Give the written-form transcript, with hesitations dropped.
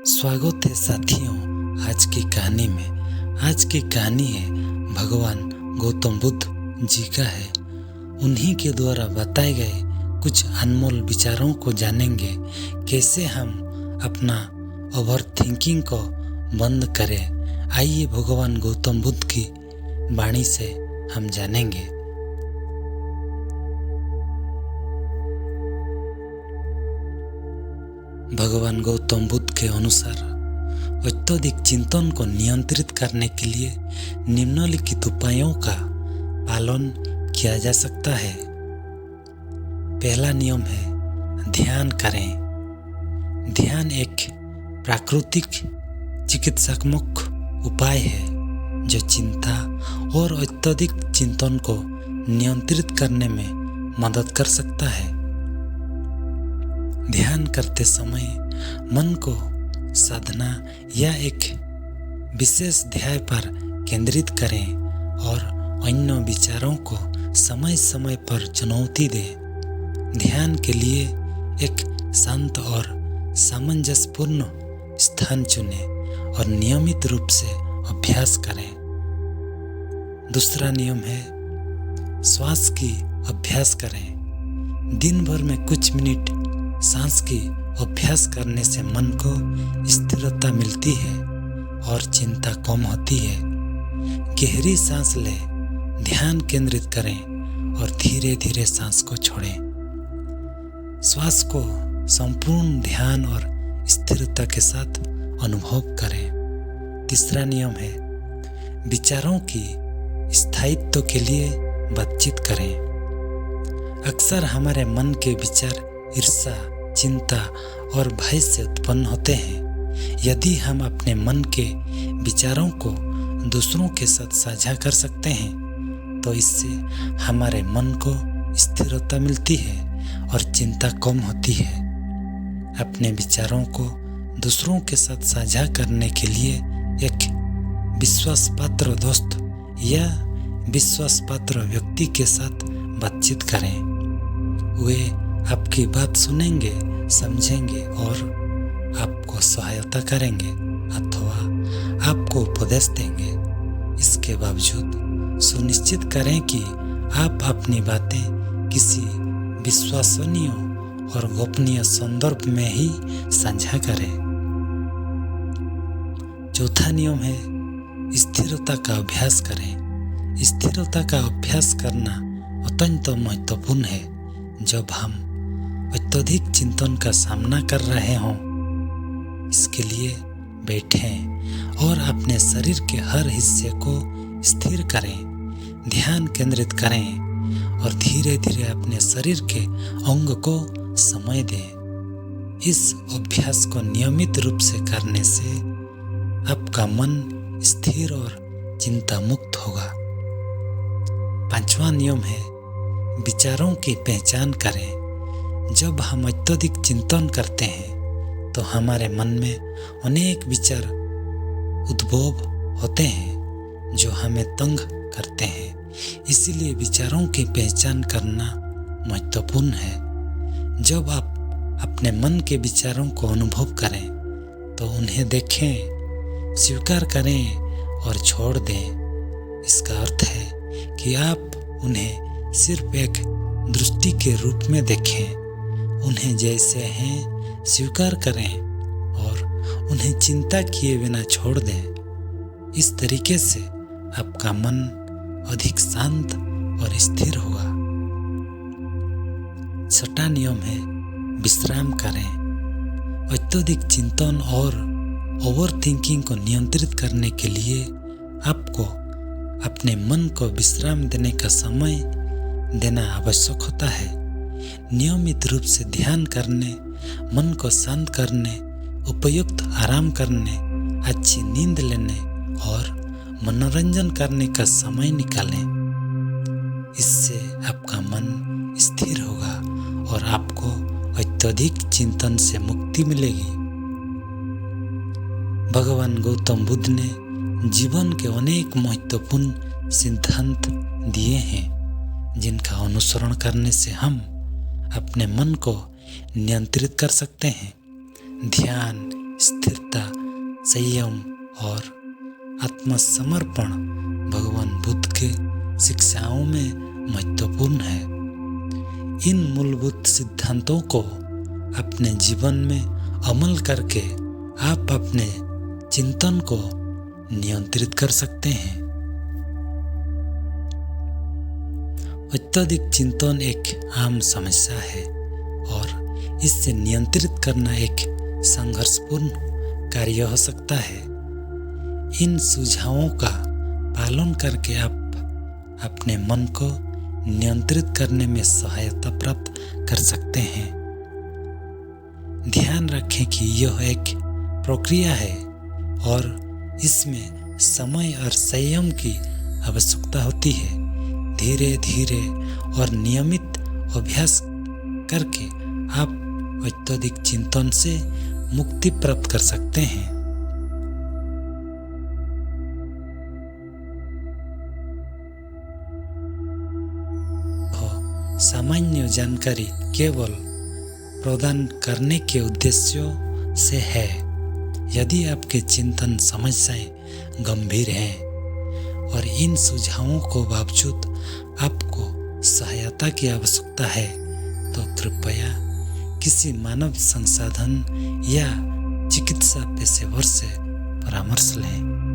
स्वागत है साथियों आज की कहानी में। आज की कहानी है भगवान गौतम बुद्ध जी का है। उन्हीं के द्वारा बताए गए कुछ अनमोल विचारों को जानेंगे, कैसे हम अपना ओवर थिंकिंग को बंद करें। आइए भगवान गौतम बुद्ध की वाणी से हम जानेंगे। भगवान गौतम बुद्ध के अनुसार अत्यधिक चिंतन को नियंत्रित करने के लिए निम्नलिखित उपायों का पालन किया जा सकता है। पहला नियम है ध्यान करें। ध्यान एक प्राकृतिक चिकित्सात्मक उपाय है जो चिंता और अत्यधिक चिंतन को नियंत्रित करने में मदद कर सकता है। ध्यान करते समय मन को साधना या एक विशेष ध्यान पर केंद्रित करें और अन्य विचारों को समय समय पर चुनौती दें। ध्यान के लिए एक शांत और सामंजस्यपूर्ण स्थान चुनें और नियमित रूप से अभ्यास करें। दूसरा नियम है श्वास की अभ्यास करें। दिन भर में कुछ मिनट सांस की अभ्यास करने से मन को स्थिरता मिलती है और चिंता कम होती है। गहरी सांस लें, ध्यान केंद्रित करें और धीरे धीरे सांस को छोड़ें। श्वास को संपूर्ण ध्यान और स्थिरता के साथ अनुभव करें। तीसरा नियम है विचारों की स्थायित्व के लिए बातचीत करें। अक्सर हमारे मन के विचार ईर्ष्या, चिंता और भय से उत्पन्न होते हैं। यदि हम अपने मन के विचारों को दूसरों के साथ साझा कर सकते हैं तो इससे हमारे मन को स्थिरता मिलती है और चिंता कम होती है। अपने विचारों को दूसरों के साथ साझा करने के लिए एक विश्वासपात्र दोस्त या विश्वासपात्र व्यक्ति के साथ बातचीत करें। वे आपकी बात सुनेंगे, समझेंगे और आपको सहायता करेंगे अथवा आपको उपदेश देंगे। इसके बावजूद सुनिश्चित करें कि आप अपनी बातें किसी विश्वसनीय और गोपनीय संदर्भ में ही साझा करें। चौथा नियम है स्थिरता का अभ्यास करें। स्थिरता का अभ्यास करना अत्यंत महत्वपूर्ण है। जब हम अत्यधिक चिंतन का सामना कर रहे हों, इसके लिए बैठें और अपने शरीर के हर हिस्से को स्थिर करें। ध्यान केंद्रित करें और धीरे धीरे अपने शरीर के अंग को समय दें। इस अभ्यास को नियमित रूप से करने से आपका मन स्थिर और चिंता मुक्त होगा। पांचवा नियम है विचारों की पहचान करें। जब हम अत्यधिक चिंतन करते हैं तो हमारे मन में अनेक विचार उद्भव होते हैं जो हमें तंग करते हैं। इसीलिए विचारों की पहचान करना महत्वपूर्ण है। जब आप अपने मन के विचारों को अनुभव करें तो उन्हें देखें, स्वीकार करें और छोड़ दें। इसका अर्थ है कि आप उन्हें सिर्फ एक दृष्टि के रूप में देखें, उन्हें जैसे हैं स्वीकार करें और उन्हें चिंता किए बिना छोड़ दें। इस तरीके से आपका मन अधिक शांत और स्थिर होगा। छठा नियम है विश्राम करें। अत्यधिक चिंतन और ओवर थिंकिंग को नियंत्रित करने के लिए आपको अपने मन को विश्राम देने का समय देना आवश्यक होता है। नियमित रूप से ध्यान करने, मन को शांत करने, उपयुक्त आराम करने, अच्छी नींद लेने और मनोरंजन करने का समय निकालें। इससे आपका मन स्थिर होगा और आपको अत्यधिक चिंतन से मुक्ति मिलेगी। भगवान गौतम बुद्ध ने जीवन के अनेक महत्वपूर्ण सिद्धांत दिए हैं जिनका अनुसरण करने से हम अपने मन को नियंत्रित कर सकते हैं। ध्यान, स्थिरता, संयम और आत्मसमर्पण भगवान बुद्ध के शिक्षाओं में महत्वपूर्ण है। इन मूलभूत सिद्धांतों को अपने जीवन में अमल करके आप अपने चिंतन को नियंत्रित कर सकते हैं। अत्यधिक चिंतन एक आम समस्या है और इससे नियंत्रित करना एक संघर्षपूर्ण कार्य हो सकता है। इन सुझावों का पालन करके आप अपने मन को नियंत्रित करने में सहायता प्राप्त कर सकते हैं। ध्यान रखें कि यह एक प्रक्रिया है और इसमें समय और संयम की आवश्यकता होती है। धीरे धीरे और नियमित अभ्यास करके आप अत्यधिक चिंतन से मुक्ति प्राप्त कर सकते हैं। सामान्य जानकारी केवल प्रदान करने के उद्देश्यों से है। यदि आपके चिंतन समस्याएं गंभीर हैं और इन सुझावों को बावजूद आपको सहायता की आवश्यकता है, तो कृपया किसी मानव संसाधन या चिकित्सा पेशेवर से परामर्श लें।